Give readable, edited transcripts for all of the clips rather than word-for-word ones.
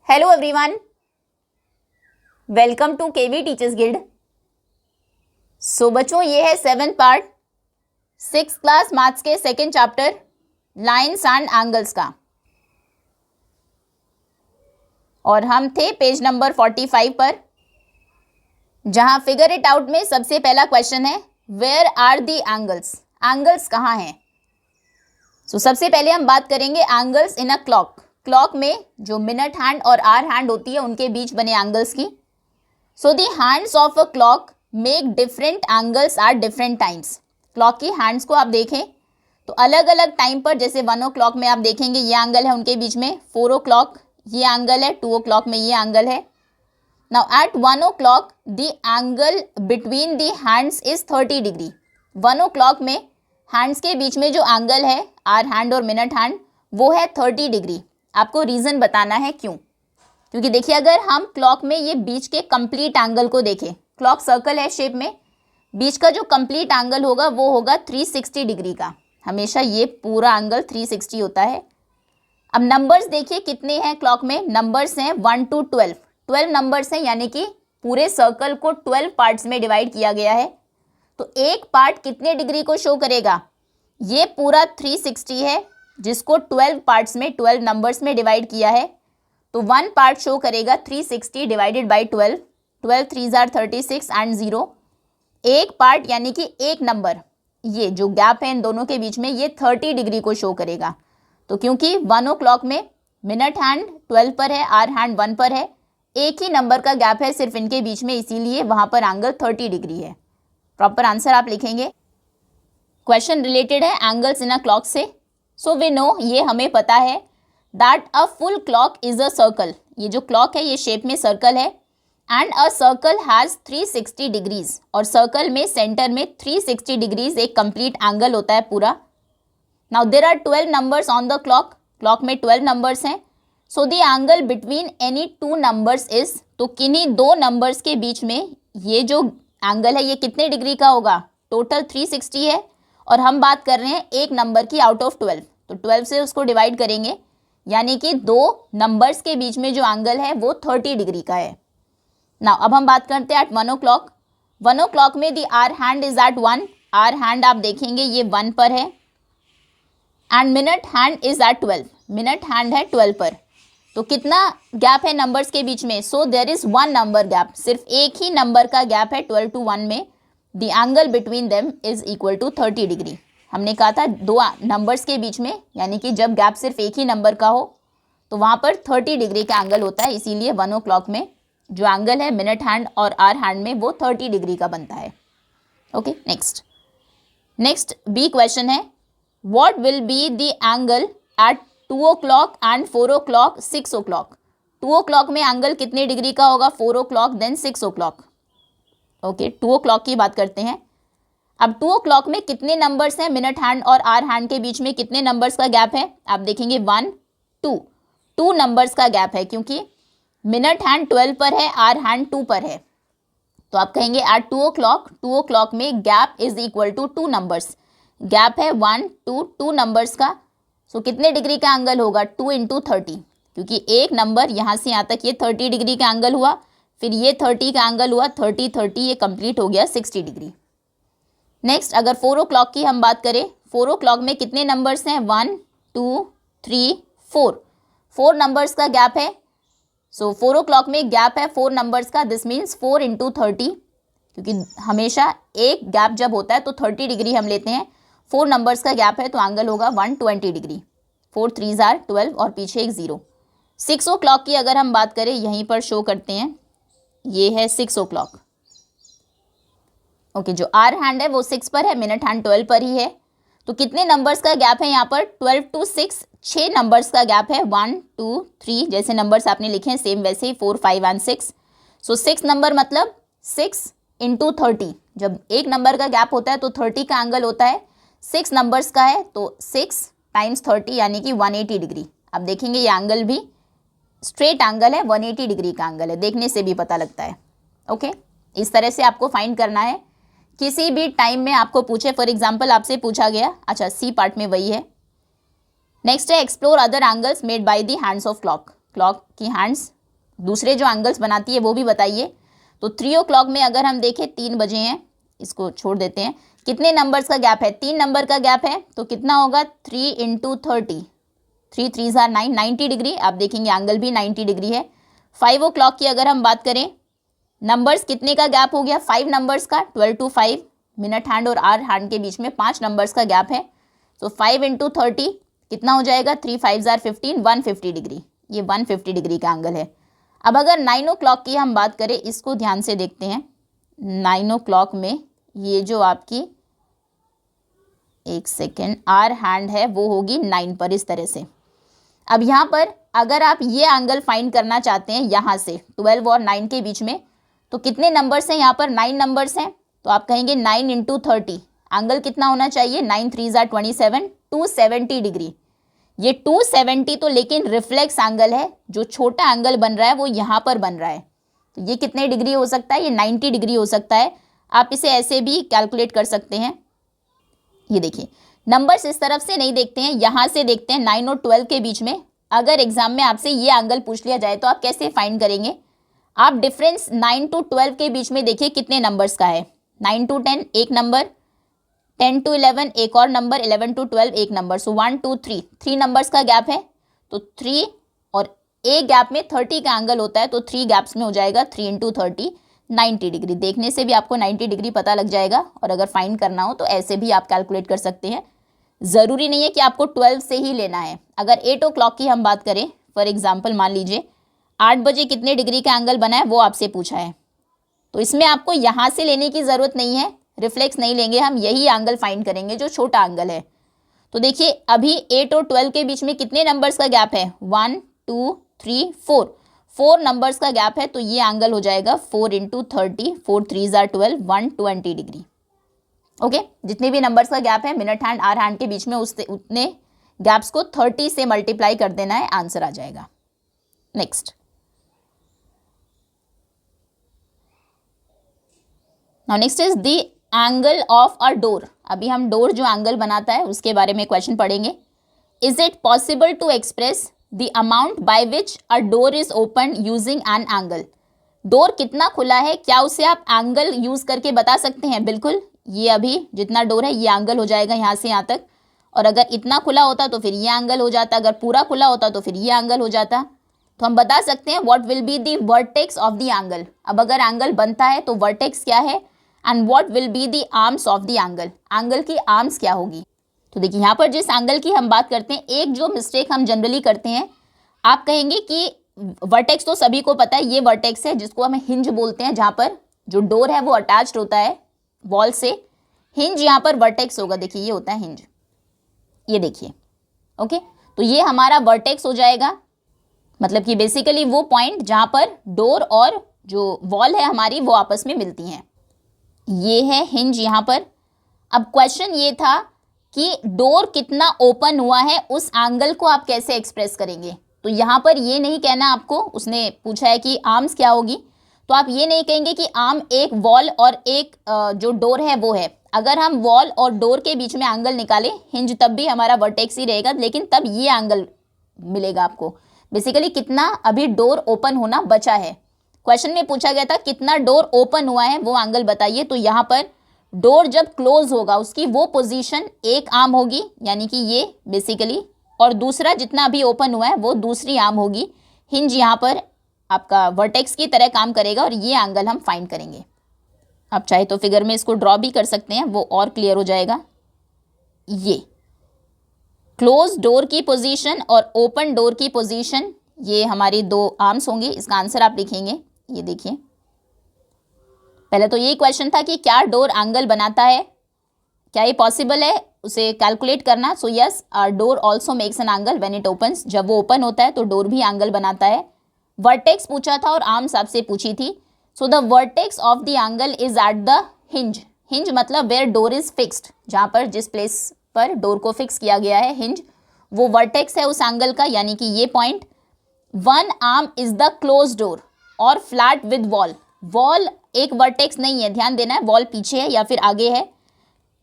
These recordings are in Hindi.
Hello everyone, welcome to KV teachers guild. So बच्चों, ये है 7th part 6th class maths के second chapter lines and angles का, और हम थे पेज नंबर 45 पर, जहां फिगर इट आउट में सबसे पहला क्वेश्चन है where are the angles. Angles कहाँ हैं? सो सबसे पहले हम बात करेंगे angles in a clock. Clock में जो मिनट हैंड और आवर हैंड होती है उनके बीच बने एंगल्स की। So the hands of a clock make different angles at different times. Clock की हैंड्स को आप देखें तो अलग अलग टाइम पर, जैसे 1 o'clock में आप देखेंगे ये एंगल है उनके बीच में, 4 o'clock ये एंगल है, 2 o'clock में ये एंगल है। Now at 1 o'clock the angle between the hands is 30 degree. 1 o'clock में हैंड्स के बीच में जो एंगल है आवर हैंड और मिनट हैंड वो है 30 डिग्री। आपको रीज़न बताना है क्यों, क्योंकि देखिए अगर हम क्लॉक में ये बीच के कंप्लीट एंगल को देखें, क्लॉक सर्कल है शेप में, बीच का जो कंप्लीट एंगल होगा वो होगा 360 डिग्री का। हमेशा ये पूरा एंगल 360 होता है। अब नंबर्स देखिए कितने हैं क्लॉक में, नंबर्स हैं 1 to 12, 12 नंबर्स हैं, यानी कि पूरे सर्कल को 12 पार्ट्स में डिवाइड किया गया है। तो एक पार्ट कितने डिग्री को शो करेगा? ये पूरा 360 है जिसको 12 पार्ट्स में 12 नंबर्स में डिवाइड किया है, तो 1 पार्ट शो करेगा 360 divided by 12, 12 3s are 36 and 0। एक पार्ट यानी कि एक नंबर, ये जो गैप है इन दोनों के बीच में, ये 30 डिग्री को शो करेगा। तो क्योंकि 1 o'clock में मिनट हैंड 12 पर है, आवर हैंड 1 पर है, एक ही नंबर का गैप है सिर्फ इनके बीच में, इसीलिए वहाँ पर एंगल 30 डिग्री है। प्रॉपर आंसर आप लिखेंगे। क्वेश्चन रिलेटेड है एंगल्स इन अ क्लॉक से। सो वी नो, ये हमें पता है that a full clock is a circle. ये जो क्लॉक है ये शेप में सर्कल है, and a circle has 360 degrees, और सर्कल में सेंटर में 360 डिग्रीज एक कंप्लीट एंगल होता है पूरा। Now there are 12 numbers on the clock, clock में 12 नंबर्स हैं। So the angle between any 2 numbers is, तो किन्हीं 2 नंबर्स के बीच में ये जो एंगल है ये कितने डिग्री का होगा? टोटल 360 है, और हम बात कर रहे हैं एक नंबर की आउट ऑफ 12, तो 12 से उसको डिवाइड करेंगे, यानी कि 2 नंबर्स के बीच में जो एंगल है वो 30 डिग्री का है। नाउ अब हम बात करते हैं एट 1 o'clock। 1 o'clock में the hour hand is at 1, hour hand आप देखेंगे ये 1 पर है, and minute hand is at 12, minute hand है 12 पर। तो कितना गैप है नंबर्स के बीच में? So there is 1 number gap, सिर्फ एक ही नंबर का गैप है 12 to 1 में। The angle between them is equal to 30 degree. हमने कहा था 2 नंबर्स के बीच में, यानी कि जब गैप सिर्फ एक ही नंबर का हो तो वहाँ पर 30 डिग्री का एंगल होता है, इसीलिए 1 o'clock में जो एंगल है मिनट हैंड और आवर हैंड में वो 30 डिग्री का बनता है। ओके, नेक्स्ट बी क्वेश्चन है what will be the angle at 2 o'clock and 4 o'clock 6 o'clock। 2 o'clock में एंगल कितने डिग्री का होगा? 4 o'clock then 6 o'clock। Okay, 2 o'clock की बात करते हैं। अब 2 o'clock में कितने नंबर्स हैं मिनट हैंड और आवर हैंड के बीच में? कितने नंबर्स का गैप है? आप देखेंगे 1 2 नंबर्स का गैप है, क्योंकि मिनट हैंड 12 पर है, आवर हैंड 2 पर है। तो आप कहेंगे एट 2 o'clock में gap is equal to 2 numbers. Gap है 1 2 नंबर्स का, सो कितने डिग्री का एंगल होगा? 2 into 30, क्योंकि एक नंबर यहाँ से यहाँ तक ये 30 डिग्री का एंगल हुआ, फिर ये 30 का एंगल हुआ, 30 30 ये कंप्लीट हो गया 60 डिग्री। नेक्स्ट अगर 4 o'clock की हम बात करें, 4 o'clock में कितने नंबर्स हैं? 1 2 3 4, 4 नंबर्स का गैप है। सो 4 o'clock में गैप है 4 नंबर्स का, दिस मीन्स 4 into 30, क्योंकि हमेशा एक गैप जब होता है तो 30 डिग्री हम लेते हैं। 4 नंबर्स का गैप है तो एंगल होगा 120 डिग्री। 4 3s are 12 और पीछे एक 0। 6 o'clock की अगर हम बात करें, यहीं पर शो करते हैं, ये है 6 o'clock। ओके, जो आवर हैंड है वो 6 पर है, मिनट हैंड 12 पर ही है। तो कितने नंबर्स का गैप है यहाँ पर? 12 to 6, 6 नंबर्स का गैप है। 1 2 3 जैसे नंबर्स आपने लिखे हैं सेम वैसे ही 4 5 एंड 6। सो 6 नंबर मतलब 6 into 30, जब एक नंबर का गैप होता है तो 30 का एंगल होता है। 6 नंबर्स का है तो 6 times 30 यानी कि 180 डिग्री। अब देखेंगे ये एंगल भी स्ट्रेट एंगल है, 180 डिग्री का एंगल है, देखने से भी पता लगता है। ओके, इस तरह से आपको फाइंड करना है। किसी भी टाइम में आपको पूछे, फॉर एग्जांपल आपसे पूछा गया, अच्छा सी पार्ट में वही है। नेक्स्ट है explore other angles made by the hands of clock. Clock की हैंड्स दूसरे जो एंगल्स बनाती है वो भी बताइए। तो 3 o'clock में अगर हम देखें 3 बजे हैं, इसको छोड़ देते हैं, कितने नंबर्स का गैप है? 3 नंबर का गैप है, तो कितना होगा? 3 × 30, 3 3 are 9, 90 डिग्री। आप देखेंगे एंगल भी 90 डिग्री है। 5 o'clock की अगर हम बात करें, नंबर्स कितने का गैप हो गया? 5 नंबर्स का, 12 to 5, मिनट हैंड और आवर हैंड के बीच में 5 नंबर्स का गैप है। तो 5 × 30 कितना हो जाएगा? 3 5 are 15, 150 डिग्री। ये 150 डिग्री का एंगल है। अब अगर 9 o'clock की हम बात करें, इसको ध्यान से देखते हैं। 9 o'clock में ये जो आपकी, एक सेकेंड, आर हैंड है वो होगी 9 पर, इस तरह से। अब यहाँ पर अगर आप ये एंगल फाइंड करना चाहते हैं यहाँ से 12 और 9 के बीच में, तो कितने नंबर्स हैं यहाँ पर? 9 नंबर्स हैं। तो आप कहेंगे 9 × 30, एंगल कितना होना चाहिए? 9 3 are 27, 270 डिग्री। ये 270 तो लेकिन रिफ्लेक्स एंगल है, जो छोटा एंगल बन रहा है वो यहाँ पर बन रहा है। तो ये कितने डिग्री हो सकता है? ये 90 डिग्री हो सकता है। आप इसे ऐसे भी कैलकुलेट कर सकते हैं। ये देखिए, नंबर्स इस तरफ से नहीं देखते हैं, यहाँ से देखते हैं 9 और 12 के बीच में। अगर एग्जाम में आपसे ये एंगल पूछ लिया जाए तो आप कैसे फाइंड करेंगे? आप डिफरेंस 9 to 12 के बीच में देखिए कितने नंबर्स का है। 9 to 10 एक नंबर, 10 to 11 एक और नंबर, 11 to 12 एक नंबर। सो 1 2 3, 3 नंबर्स का गैप है। तो 3 और एक गैप में 30 का एंगल होता है, तो 3 गैप्स में हो जाएगा 3 × 30, 90 डिग्री। देखने से भी आपको 90 डिग्री पता लग जाएगा, और अगर फाइंड करना हो तो ऐसे भी आप कैलकुलेट कर सकते हैं। ज़रूरी नहीं है कि आपको 12 से ही लेना है। अगर 8 o'clock की हम बात करें, फॉर एग्जाम्पल मान लीजिए 8 बजे कितने डिग्री का एंगल बना है वो आपसे पूछा है, तो इसमें आपको यहाँ से लेने की ज़रूरत नहीं है, रिफ्लेक्स नहीं लेंगे हम, यही एंगल फाइंड करेंगे जो छोटा एंगल है। तो देखिए अभी 8 और 12 के बीच में कितने नंबर्स का गैप है? 1 2 3 4, 4 नंबर्स का गैप है। तो ये एंगल हो जाएगा 4 × 30, 4 3 are 12, 120 डिग्री। ओके, जितने भी नंबर्स का गैप है मिनट हैंड आर हैंड के बीच में, उससे उतने गैप्स को 30 से मल्टीप्लाई कर देना है, आंसर आ जाएगा। Next, now next is the angle of a door. अभी हम डोर जो एंगल बनाता है उसके बारे में क्वेश्चन पढ़ेंगे। Is it possible to express the amount by which a door is open using an angle? Door कितना खुला है, क्या उसे आप एंगल यूज करके बता सकते हैं? बिल्कुल, ये अभी जितना डोर है ये एंगल हो जाएगा यहाँ से यहाँ तक, और अगर इतना खुला होता तो फिर ये एंगल हो जाता, अगर पूरा खुला होता तो फिर ये एंगल हो जाता। तो हम बता सकते हैं what will be the vertex of the angle. अब अगर एंगल बनता है तो वर्टेक्स क्या है, and what will be the arms of the angle, angle की आर्म्स क्या होगी। तो देखिए यहाँ पर जिस एंगल की हम बात करते हैं, एक जो मिस्टेक हम जनरली करते हैं, आप कहेंगे कि वर्टेक्स तो सभी को पता है, ये वर्टेक्स है जिसको हम हिंज बोलते हैं, जहाँ पर जो डोर है वो अटैच्ड होता है वॉल से। हिंज यहाँ पर वर्टेक्स होगा, देखिए ये होता है हिंज, ये देखिए। ओके, तो ये हमारा वर्टेक्स हो जाएगा, मतलब कि बेसिकली वो पॉइंट जहाँ पर डोर और जो वॉल है हमारी वो आपस में मिलती हैं, ये है हिंज यहाँ पर। अब क्वेश्चन ये था कि डोर कितना ओपन हुआ है, उस एंगल को आप कैसे एक्सप्रेस करेंगे। तो यहाँ पर ये नहीं कहना आपको, उसने पूछा है कि आर्म्स क्या होगी, तो आप ये नहीं कहेंगे कि आर्म एक वॉल और एक जो डोर है वो है। अगर हम वॉल और डोर के बीच में एंगल निकालें हिंज, तब भी हमारा वर्टेक्स ही रहेगा, लेकिन तब ये एंगल मिलेगा आपको। बेसिकली कितना अभी डोर ओपन होना बचा है, क्वेश्चन में पूछा गया था कितना डोर ओपन हुआ है वो एंगल बताइए। तो यहाँ पर डोर जब क्लोज होगा उसकी वो पोजीशन एक आर्म होगी, यानी कि ये बेसिकली, और दूसरा जितना अभी ओपन हुआ है वो दूसरी आर्म होगी। हिंज यहाँ पर आपका वर्टेक्स की तरह काम करेगा, और ये एंगल हम फाइंड करेंगे। आप चाहे तो फिगर में इसको ड्रॉ भी कर सकते हैं, वो और क्लियर हो जाएगा। ये क्लोज डोर की पोजीशन और ओपन डोर की पोजीशन, ये हमारी दो आर्म्स होंगी। इसका आंसर आप लिखेंगे, ये देखिए। पहले तो यही क्वेश्चन था कि क्या डोर एंगल बनाता है, क्या ये पॉसिबल है उसे कैलकुलेट करना। So yes, door also makes an angle when it opens. जब वो ओपन होता है तो डोर भी एंगल बनाता है। वर्टेक्स पूछा था और आर्म्स आपसे पूछी थी। So the vertex of the angle is at the hinge. Hinge मतलब वेयर डोर इज फिक्स्ड, जहाँ पर जिस प्लेस पर डोर को फिक्स किया गया है हिंज, वो वर्टेक्स है उस एंगल का, यानी कि ये point. One arm is the close door और फ्लैट विद वॉल। वॉल एक वर्टेक्स नहीं है, ध्यान देना है, वॉल पीछे है या फिर आगे है।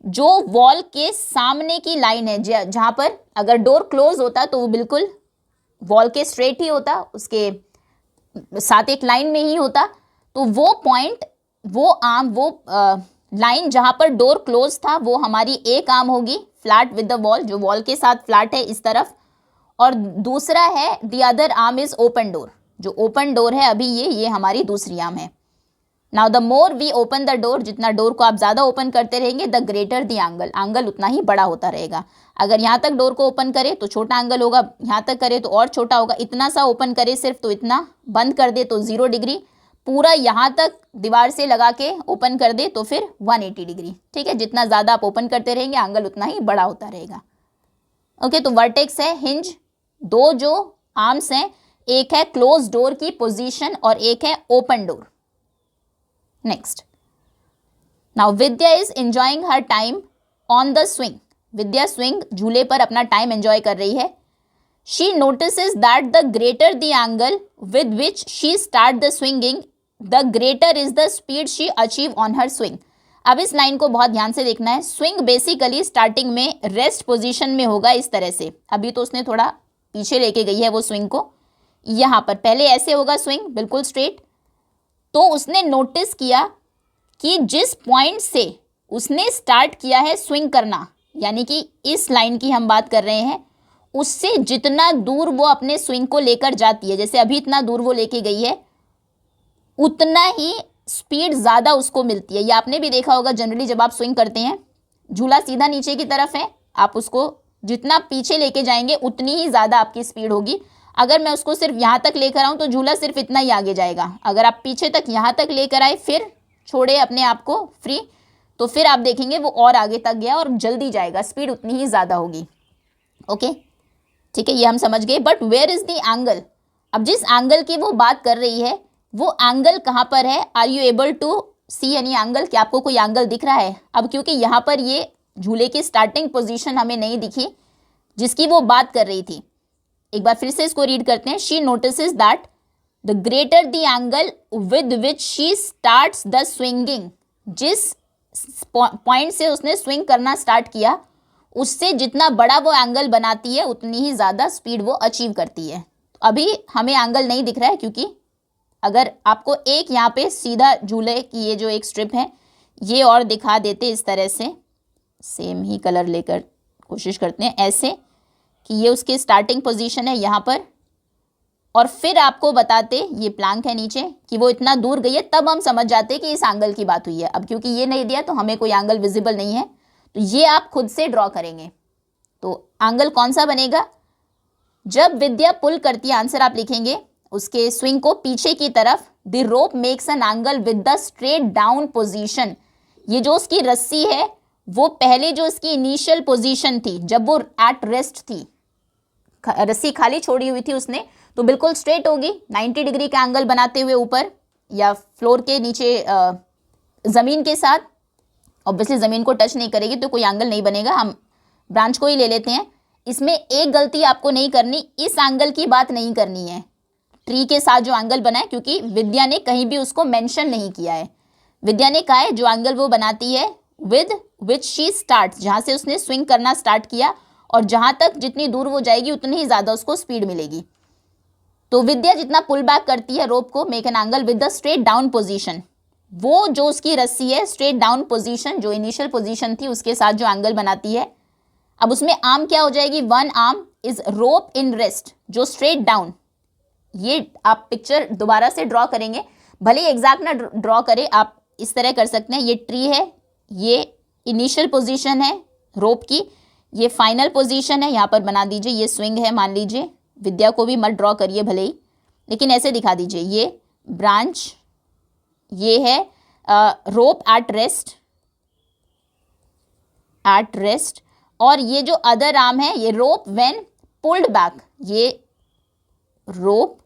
जो वॉल के सामने की लाइन है, जहाँ पर अगर डोर क्लोज होता तो वो बिल्कुल वॉल के स्ट्रेट ही होता, उसके साथ एक लाइन में ही होता, तो वो पॉइंट, वो आर्म, वो लाइन जहाँ पर डोर क्लोज था वो हमारी एक आर्म होगी फ्लैट विद द वॉल, जो वॉल के साथ फ्लैट है इस तरफ, और दूसरा है the other arm is open door, जो ओपन डोर है अभी ये हमारी दूसरी आर्म है। Now the more we open the door, जितना डोर को आप ज़्यादा ओपन करते रहेंगे the greater the angle, angle उतना ही बड़ा होता रहेगा। अगर यहाँ तक डोर को ओपन करे तो छोटा एंगल होगा, यहाँ तक करे तो और छोटा होगा, इतना सा ओपन करे सिर्फ तो इतना, बंद कर दे तो 0 डिग्री, पूरा यहाँ तक दीवार से लगा के ओपन कर दे तो फिर 180 डिग्री। ठीक है, जितना ज़्यादा आप ओपन करते रहेंगे एंगल उतना ही बड़ा होता रहेगा। ओके, तो वर्टेक्स है हिंज, दो जो आर्म्स हैं, एक है क्लोज डोर की पोजीशन और एक है open door. Next, now Vidya is enjoying her time on the swing, Vidya swing झूले पर अपना टाइम एंजॉय कर रही है। She notices that the greater the angle with which she start the swinging the greater is the speed she achieve on her swing. अब इस लाइन को बहुत ध्यान से देखना है। स्विंग बेसिकली स्टार्टिंग में रेस्ट पोजीशन में होगा इस तरह से, अभी तो उसने थोड़ा पीछे लेके गई है वो स्विंग को, यहाँ पर पहले ऐसे होगा स्विंग बिल्कुल स्ट्रेट। तो उसने नोटिस किया कि जिस पॉइंट से उसने स्टार्ट किया है स्विंग करना, यानी कि इस लाइन की हम बात कर रहे हैं, उससे जितना दूर वो अपने स्विंग को लेकर जाती है, जैसे अभी इतना दूर वो लेके गई है, उतना ही स्पीड ज़्यादा उसको मिलती है। ये आपने भी देखा होगा, जनरली जब आप स्विंग करते हैं झूला सीधा नीचे की तरफ है, आप उसको जितना पीछे लेके जाएंगे उतनी ही ज़्यादा आपकी स्पीड होगी। अगर मैं उसको सिर्फ यहाँ तक लेकर आऊँ तो झूला सिर्फ इतना ही आगे जाएगा, अगर आप पीछे तक यहाँ तक लेकर आए फिर छोड़े अपने आप को फ्री, तो फिर आप देखेंगे वो और आगे तक गया और जल्दी जाएगा, स्पीड उतनी ही ज़्यादा होगी। ओके, ठीक है, ये हम समझ गए। But where is the angle, अब जिस एंगल की वो बात कर रही है वो एंगल कहाँ पर है? Are you able to see any angle, क्या आपको कोई एंगल दिख रहा है? अब क्योंकि यहाँ पर ये झूले की स्टार्टिंग पोजीशन हमें नहीं दिखी जिसकी वो बात कर रही थी, एक बार फिर से इसको रीड करते हैं। She notices that the greater the angle with which she starts the swinging, जिस पॉइंट से उसने स्विंग करना स्टार्ट किया उससे जितना बड़ा वो एंगल बनाती है उतनी ही ज़्यादा स्पीड वो अचीव करती है। अभी हमें एंगल नहीं दिख रहा है, क्योंकि अगर आपको एक यहाँ पे सीधा झूले की ये जो एक स्ट्रिप है ये और दिखा देते इस तरह से, सेम ही कलर लेकर कोशिश करते हैं ऐसे कि ये उसकी स्टार्टिंग पोजीशन है यहाँ पर, और फिर आपको बताते ये प्लैंक है नीचे कि वो इतना दूर गई है, तब हम समझ जाते कि इस एंगल की बात हुई है। अब क्योंकि ये नहीं दिया तो हमें कोई एंगल विजिबल नहीं है, तो ये आप खुद से ड्रॉ करेंगे। तो एंगल कौन सा बनेगा? जब विद्या पुल करती है, आंसर आप लिखेंगे उसके स्विंग को पीछे की तरफ, the rope makes an angle with the straight down position. ये जो उसकी रस्सी है वो पहले जो इसकी इनिशियल पोजीशन थी जब वो एट रेस्ट थी, रस्सी खाली छोड़ी हुई थी उसने, तो बिल्कुल स्ट्रेट होगी 90 डिग्री का एंगल बनाते हुए ऊपर या फ्लोर के नीचे ज़मीन के साथ। ऑब्वियसली ज़मीन को टच नहीं करेगी तो कोई एंगल नहीं बनेगा। हम ब्रांच को ही ले लेते हैं। इसमें एक गलती आपको नहीं करनी, इस एंगल की बात नहीं करनी है ट्री के साथ जो एंगल बना है, क्योंकि विद्या ने कहीं भी उसको मेंशन नहीं किया है। विद्या ने कहा है जो एंगल वो बनाती है विद विच शी स्टार्ट, जहाँ से उसने स्विंग करना स्टार्ट किया और जहाँ तक जितनी दूर वो जाएगी उतनी ही ज़्यादा उसको स्पीड मिलेगी। तो विद्या जितना पुल बैक करती है रोप को, make an angle with the straight down position, वो जो उसकी रस्सी है स्ट्रेट डाउन पोजीशन जो इनिशियल पोजीशन थी उसके साथ जो एंगल बनाती है। अब उसमें आर्म क्या हो जाएगी? One arm is rope in rest, जो स्ट्रेट डाउन, ये आप पिक्चर दोबारा से ड्रॉ करेंगे, भले एग्जैक्ट ना ड्रॉ करें, आप इस तरह कर सकते हैं। ये ट्री है, ये इनिशियल पोजीशन है रोप की, ये फाइनल पोजीशन है, यहाँ पर बना दीजिए ये स्विंग है मान लीजिए। विद्या को भी मत ड्रॉ करिए भले ही, लेकिन ऐसे दिखा दीजिए। ये ब्रांच, ये है रोप एट रेस्ट, और ये जो अदर आर्म है ये रोप व्हेन पुल्ड बैक, ये रोप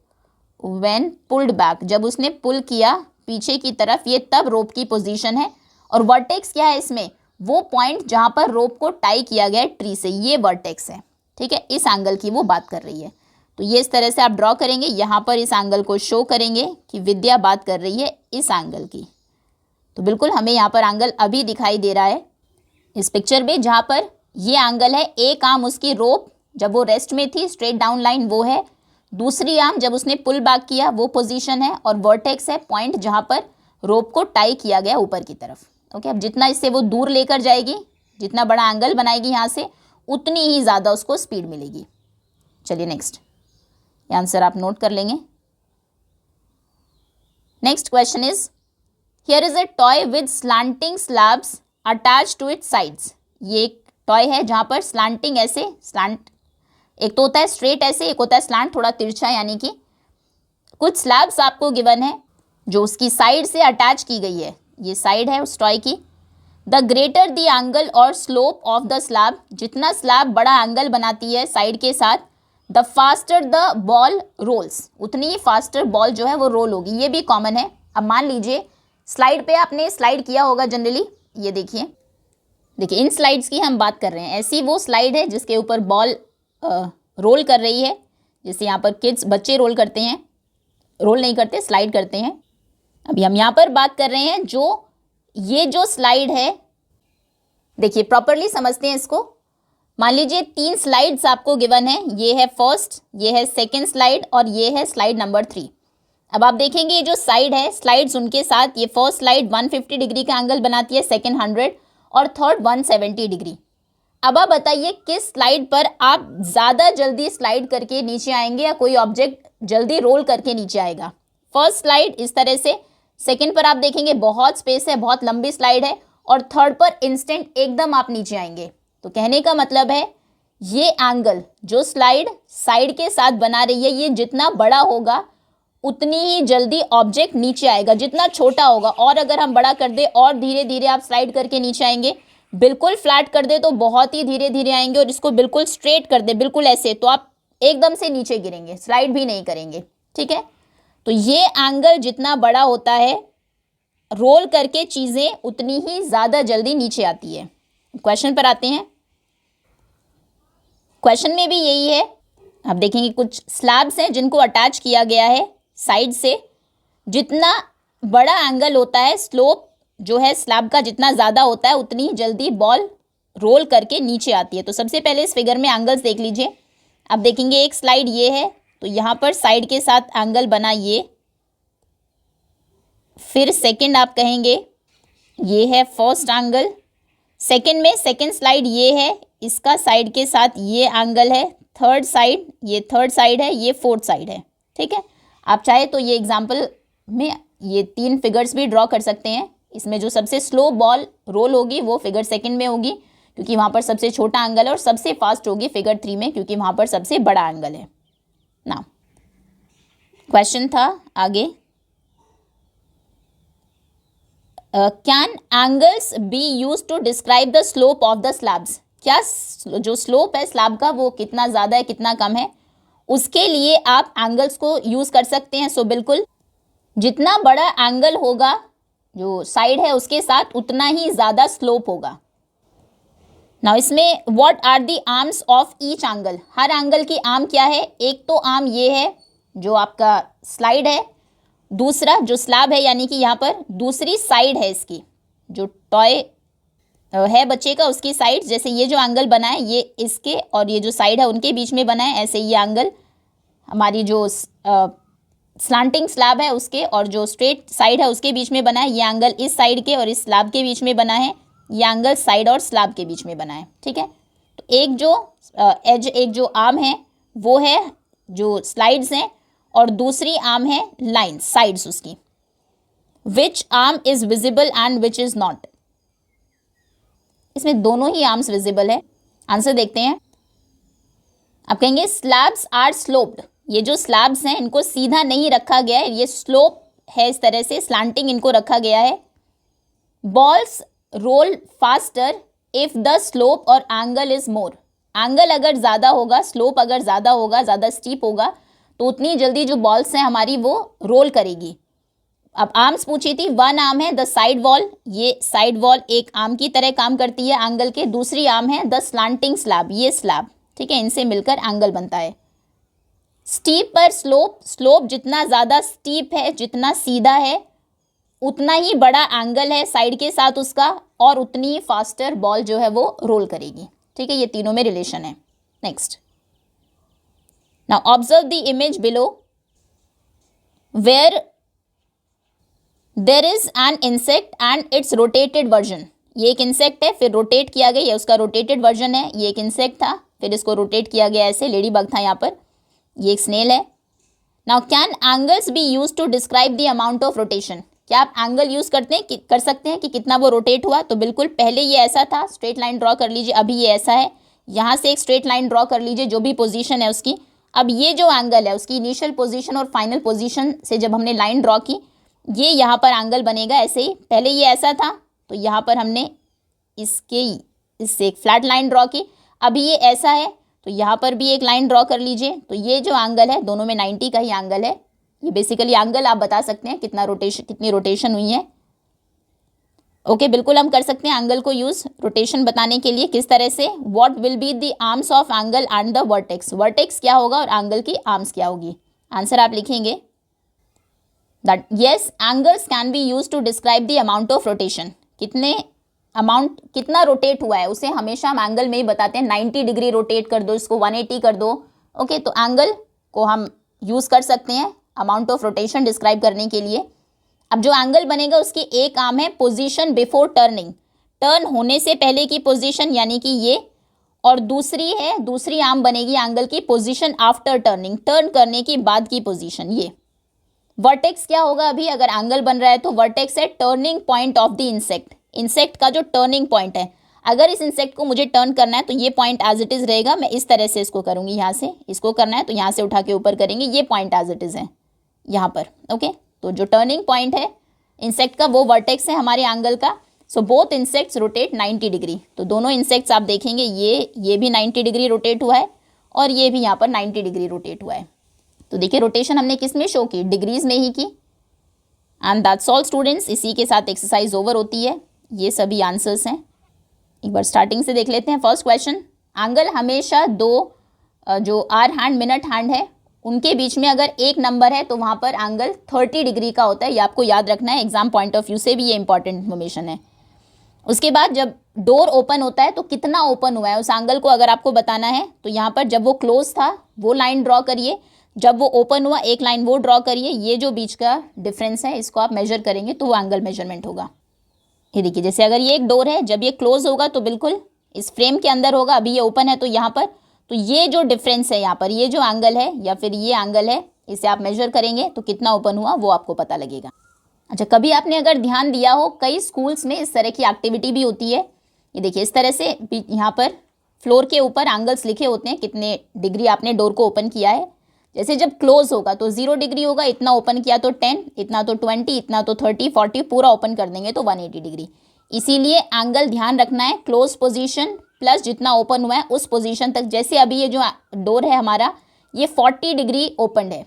व्हेन पुल्ड बैक, जब उसने पुल किया पीछे की तरफ, ये तब रोप की पोजीशन है। और वर्टेक्स क्या है इसमें? वो पॉइंट जहाँ पर रोप को टाई किया गया है ट्री से, ये वर्टेक्स है। ठीक है, इस एंगल की वो बात कर रही है। तो ये इस तरह से आप ड्रॉ करेंगे, यहाँ पर इस एंगल को शो करेंगे कि विद्या बात कर रही है इस एंगल की। तो बिल्कुल हमें यहाँ पर एंगल अभी दिखाई दे रहा है इस पिक्चर में, जहाँ पर ये एंगल है, एक आर्म उसकी रोप जब वो रेस्ट में थी स्ट्रेट डाउन लाइन वो है, दूसरी आर्म जब उसने पुल बैक किया वो पोजीशन है, और वर्टेक्स है पॉइंट जहां पर रोप को टाई किया गया ऊपर की तरफ। ओके, अब जितना इससे वो दूर लेकर जाएगी, जितना बड़ा एंगल बनाएगी यहाँ से, उतनी ही ज़्यादा उसको स्पीड मिलेगी। चलिए नेक्स्ट, ये आंसर आप नोट कर लेंगे। Next question is, here is a toy with slanting slabs attach to its sides. ये एक टॉय है जहाँ पर स्लांटिंग ऐसे, स्लांट एक तो होता है स्ट्रेट ऐसे, एक होता है स्लांट थोड़ा तिरछा, यानी कि कुछ स्लैब्स आपको गिवन है जो उसकी साइड से अटैच की गई है। ये साइड है उस टॉय की। द ग्रेटर द एंगल और स्लोप ऑफ द स्लैब, जितना स्लैब बड़ा एंगल बनाती है साइड के साथ, the faster the ball rolls, उतनी ही फास्टर बॉल जो है वो रोल होगी। ये भी कॉमन है। अब मान लीजिए स्लाइड पे आपने स्लाइड किया होगा जनरली, ये देखिए इन स्लाइड्स की हम बात कर रहे हैं। ऐसी वो स्लाइड है जिसके ऊपर बॉल रोल कर रही है, जैसे यहाँ पर किड्स बच्चे रोल करते हैं, रोल नहीं करते स्लाइड करते हैं। अभी हम यहाँ पर बात कर रहे हैं ये जो स्लाइड है, देखिए प्रॉपरली समझते हैं इसको। मान लीजिए 3 स्लाइड्स आपको गिवन है, ये है फर्स्ट, ये है सेकंड स्लाइड और ये है स्लाइड नंबर 3। अब आप देखेंगे ये जो साइड है, स्लाइड्स उनके साथ, ये फर्स्ट स्लाइड 150 डिग्री का एंगल बनाती है, सेकंड 100 और थर्ड 170 डिग्री। अब आप बताइए किस स्लाइड पर आप ज़्यादा जल्दी स्लाइड करके नीचे आएंगे या कोई ऑब्जेक्ट जल्दी रोल करके नीचे आएगा। फर्स्ट स्लाइड इस तरह से, सेकंड पर आप देखेंगे बहुत स्पेस है, बहुत लंबी स्लाइड है, और थर्ड पर इंस्टेंट एकदम आप नीचे आएंगे। तो कहने का मतलब है ये एंगल जो स्लाइड साइड के साथ बना रही है, ये जितना बड़ा होगा उतनी ही जल्दी ऑब्जेक्ट नीचे आएगा, जितना छोटा होगा। और अगर हम बड़ा कर दे और धीरे धीरे आप स्लाइड करके नीचे आएंगे, बिल्कुल फ्लैट कर दे तो बहुत ही धीरे धीरे आएंगे, और इसको बिल्कुल स्ट्रेट कर दे बिल्कुल ऐसे, तो आप एकदम से नीचे गिरेंगे, स्लाइड भी नहीं करेंगे। ठीक है, तो ये एंगल जितना बड़ा होता है, रोल करके चीज़ें उतनी ही ज़्यादा जल्दी नीचे आती है। क्वेश्चन पर आते हैं। क्वेश्चन में भी यही है। आप देखेंगे कुछ स्लैब्स हैं जिनको अटैच किया गया है साइड से। जितना बड़ा एंगल होता है, स्लोप जो है स्लैब का जितना ज़्यादा होता है, उतनी जल्दी बॉल रोल करके नीचे आती है। तो सबसे पहले इस फिगर में एंगल्स देख लीजिए। अब देखेंगे एक स्लाइड ये है, तो यहाँ पर साइड के साथ एंगल बना ये। फिर सेकंड आप कहेंगे ये है फर्स्ट एंगल। सेकंड में सेकंड स्लाइड ये है, इसका साइड के साथ ये एंगल है। थर्ड साइड, ये थर्ड साइड है, ये फोर्थ साइड है। ठीक है, आप चाहे तो ये एग्जाम्पल में ये 3 फिगर्स भी ड्रॉ कर सकते हैं। इसमें जो सबसे स्लो बॉल रोल होगी वो फिगर सेकंड में होगी, क्योंकि वहाँ पर सबसे छोटा एंगल है, और सबसे फास्ट होगी फिगर 3 में, क्योंकि वहाँ पर सबसे बड़ा एंगल है ना। क्वेश्चन था आगे, can angles be use to describe the slope of the slabs. क्या जो स्लोप है स्लैब का वो कितना ज़्यादा है कितना कम है, उसके लिए आप एंगल्स को यूज़ कर सकते हैं। सो बिल्कुल जितना बड़ा एंगल होगा जो साइड है उसके साथ, उतना ही ज़्यादा स्लोप होगा। नाउ इसमें what are the arms of each angle. हर एंगल की आर्म क्या है? एक तो आर्म ये है जो आपका स्लाइड है, दूसरा जो स्लैब है यानी कि यहाँ पर दूसरी साइड है इसकी, जो टॉय है बच्चे का उसकी साइड। जैसे ये जो एंगल बना है ये इसके और ये जो साइड है उनके बीच में बना है, ऐसे ये एंगल हमारी जो स्लांटिंग स्लैब है उसके और जो स्ट्रेट साइड है उसके बीच में बना है। ये एंगल इस साइड के और इस स्लैब के बीच में बना है, ये एंगल साइड और स्लैब के बीच में बना है। ठीक है, तो एक जो एज, एक जो आर्म है वो है जो स्लाइड्स हैं और दूसरी आर्म है लाइन साइड्स उसकी। Which arm is visible and which is not. इसमें दोनों ही आर्म्स विजिबल है। आंसर देखते हैं। आप कहेंगे स्लैब्स आर स्लोप्ड। ये जो स्लैब्स हैं इनको सीधा नहीं रखा गया है, ये स्लोप है, इस तरह से स्लांटिंग इनको रखा गया है। Balls roll faster if the slope और एंगल इज मोर। एंगल अगर ज़्यादा होगा, स्लोप अगर ज़्यादा होगा, ज़्यादा स्टीप होगा, तो उतनी जल्दी जो बॉल्स हैं हमारी वो रोल करेगी। अब आर्म्स पूछी थी, वन आर्म है द साइड वॉल, ये साइड वॉल एक आर्म की तरह काम करती है एंगल के। दूसरी आर्म है द स्लांटिंग स्लैब, ये स्लैब। ठीक है, इनसे मिलकर एंगल बनता है। स्टीप पर स्लोप, स्लोप जितना ज़्यादा स्टीप है, जितना सीधा है, उतना ही बड़ा एंगल है साइड के साथ उसका और उतनी ही फास्टर बॉल जो है वो रोल करेगी। ठीक है, ये तीनों में रिलेशन है। Next, now observe the image below where there is an insect and its rotated version. ये एक इंसेक्ट है, फिर रोटेट किया गया, ये उसका रोटेटेड वर्जन है। ये एक इंसेक्ट था, फिर इसको रोटेट किया गया ऐसे, लेडी बग था यहाँ पर, ये एक स्नेल है। Now can angles be use to describe the amount of rotation. क्या आप एंगल यूज कर सकते हैं कि कितना वो रोटेट हुआ? तो बिल्कुल, पहले ये ऐसा था, स्ट्रेट लाइन ड्रॉ कर लीजिए, अभी ये ऐसा है, यहाँ से एक स्ट्रेट लाइन ड्रॉ कर लीजिए जो भी पोजीशन है उसकी। अब ये जो एंगल है उसकी इनिशियल पोजीशन और फाइनल पोजीशन से जब हमने लाइन ड्रॉ की, ये यहाँ पर एंगल बनेगा ऐसे ही। पहले ये ऐसा था तो यहाँ पर हमने इससे एक फ्लैट लाइन ड्रॉ की, अभी ये ऐसा है तो यहाँ पर भी एक लाइन ड्रॉ कर लीजिए। तो ये जो एंगल है दोनों में 90 का ही एंगल है। ये बेसिकली एंगल आप बता सकते हैं कितनी रोटेशन हुई है। ओके, बिल्कुल हम कर सकते हैं एंगल को यूज रोटेशन बताने के लिए। किस तरह से? What will be the arms of angle and the vertex. Vertex क्या होगा और एंगल की आर्म्स क्या होगी? आंसर आप लिखेंगे that yes, angles can be use to describe the amount of rotation. कितना रोटेट हुआ है उसे हमेशा हम एंगल में ही बताते हैं। 90 डिग्री रोटेट कर दो, इसको 180 कर दो। ओके, तो एंगल को हम यूज कर सकते हैं अमाउंट ऑफ रोटेशन डिस्क्राइब करने के लिए। अब जो एंगल बनेगा उसकी एक आर्म है पोजीशन बिफोर टर्निंग, टर्न होने से पहले की पोजीशन यानी कि ये, और दूसरी आर्म बनेगी एंगल की पोजीशन आफ्टर टर्निंग, टर्न करने की बाद की पोजीशन। ये वर्टेक्स क्या होगा? अभी अगर एंगल बन रहा है तो वर्टेक्स है turning point of the insect का जो टर्निंग पॉइंट है। अगर इस इंसेक्ट को मुझे टर्न करना है तो ये पॉइंट एज इट इज रहेगा। मैं इस तरह से इसको करूंगी, यहाँ से इसको करना है तो यहाँ से उठा के ऊपर करेंगे, ये पॉइंट एज इट इज है यहाँ पर। ओके, तो जो टर्निंग पॉइंट है इंसेक्ट का वो वर्टेक्स है हमारे एंगल का। So both insects rotate 90 degree. तो दोनों इंसेक्ट्स आप देखेंगे ये भी 90 डिग्री रोटेट हुआ है और ये भी यहाँ पर 90 डिग्री रोटेट हुआ है। तो देखिए रोटेशन हमने किस में शो की? डिग्रीज में ही की। एंड दैट्स ऑल स्टूडेंट्स, इसी के साथ एक्सरसाइज ओवर होती है। ये सभी आंसर्स हैं। एक बार स्टार्टिंग से देख लेते हैं। फर्स्ट क्वेश्चन, एंगल हमेशा दो जो आर हैंड मिनट हैंड है उनके बीच में अगर एक नंबर है तो वहाँ पर एंगल 30 डिग्री का होता है। ये आपको याद रखना है, एग्जाम पॉइंट ऑफ व्यू से भी ये इंपॉर्टेंट इन्फॉर्मेशन है। उसके बाद जब डोर ओपन होता है तो कितना ओपन हुआ है उस एंगल को अगर आपको बताना है तो यहाँ पर जब वो क्लोज था वो लाइन ड्रॉ करिए, जब वो ओपन हुआ एक लाइन वो ड्रॉ करिए। ये जो बीच का डिफरेंस है इसको आप मेजर करेंगे तो वो एंगल मेजरमेंट होगा। ये देखिए, जैसे अगर ये एक डोर है, जब ये क्लोज होगा तो बिल्कुल इस फ्रेम के अंदर होगा, अभी ये ओपन है तो यहाँ पर, तो ये जो डिफरेंस है यहाँ पर, ये जो एंगल है या फिर ये एंगल है, इसे आप मेजर करेंगे तो कितना ओपन हुआ वो आपको पता लगेगा। अच्छा, कभी आपने अगर ध्यान दिया हो कई स्कूल्स में इस तरह की एक्टिविटी भी होती है। ये देखिए इस तरह से यहाँ पर फ्लोर के ऊपर एंगल्स लिखे होते हैं, कितने डिग्री आपने डोर को ओपन किया है। जैसे जब क्लोज होगा तो 0 डिग्री होगा, इतना ओपन किया तो 10, इतना तो 20, इतना तो 30, 40, पूरा ओपन कर देंगे तो 180 डिग्री। इसीलिए एंगल ध्यान रखना है क्लोज पोजीशन प्लस जितना ओपन हुआ है उस पोजीशन तक। जैसे अभी ये जो डोर है हमारा ये 40 डिग्री ओपन है,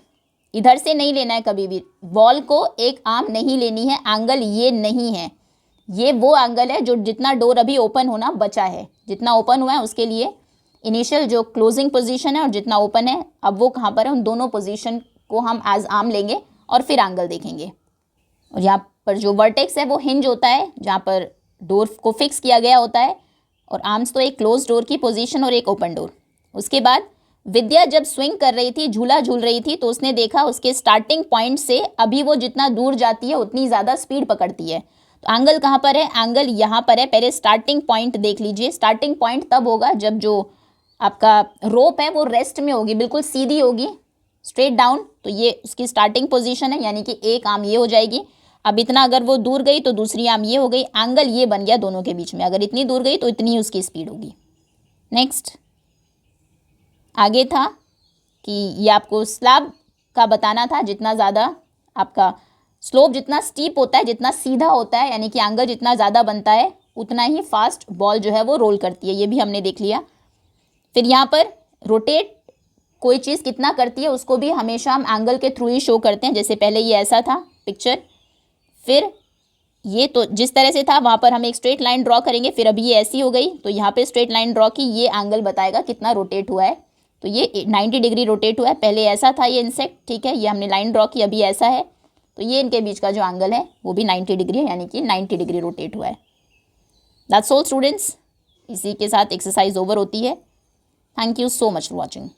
इधर से नहीं लेना है कभी भी, वॉल को एक आर्म नहीं लेनी है, एंगल ये नहीं है, ये वो एंगल है जो जितना डोर अभी ओपन होना बचा है, जितना ओपन हुआ है उसके लिए इनिशियल जो क्लोजिंग पोजीशन है और जितना ओपन है अब वो कहाँ पर है, उन दोनों पोजीशन को हम एज आर्म लेंगे और फिर एंगल देखेंगे। और यहाँ पर जो वर्टेक्स है वो हिंज होता है जहाँ पर डोर को फिक्स किया गया होता है, और आर्म्स तो एक क्लोज डोर की पोजीशन और एक ओपन डोर। उसके बाद विद्या जब स्विंग कर रही थी, झूला झूल रही थी, तो उसने देखा उसके स्टार्टिंग पॉइंट से अभी वो जितना दूर जाती है उतनी ज़्यादा स्पीड पकड़ती है। तो एंगल कहाँ पर है? एंगल यहाँ पर है। पहले स्टार्टिंग पॉइंट देख लीजिए। स्टार्टिंग पॉइंट तब होगा जब जो आपका रोप है वो रेस्ट में होगी, बिल्कुल सीधी होगी, स्ट्रेट डाउन, तो ये उसकी स्टार्टिंग पोजीशन है, यानी कि एक आर्म ये हो जाएगी। अब इतना अगर वो दूर गई तो दूसरी आर्म ये हो गई, एंगल ये बन गया दोनों के बीच में। अगर इतनी दूर गई तो इतनी उसकी स्पीड होगी। नेक्स्ट आगे था कि ये आपको स्लैब का बताना था, जितना ज़्यादा आपका स्लोप जितना स्टीप होता है, जितना सीधा होता है, यानी कि एंगल जितना ज़्यादा बनता है उतना ही फास्ट बॉल जो है वो रोल करती है। ये भी हमने देख लिया। फिर यहाँ पर रोटेट कोई चीज़ कितना करती है उसको भी हमेशा हम एंगल के थ्रू ही शो करते हैं। जैसे पहले ये ऐसा था पिक्चर, फिर ये तो जिस तरह से था वहाँ पर हम एक स्ट्रेट लाइन ड्रॉ करेंगे, फिर अभी ये ऐसी हो गई तो यहाँ पे स्ट्रेट लाइन ड्रॉ की, ये एंगल बताएगा कितना रोटेट हुआ है। तो ये 90 डिग्री रोटेट हुआ है। पहले ऐसा था ये इंसेक्ट, ठीक है, ये हमने लाइन ड्रॉ की, अभी ऐसा है, तो ये इनके बीच का जो एंगल है वो भी 90 डिग्री है, यानी कि 90 डिग्री रोटेट हुआ है। दैट्स ऑल स्टूडेंट्स, इसी के साथ एक्सरसाइज ओवर होती है। Thank you so much for watching.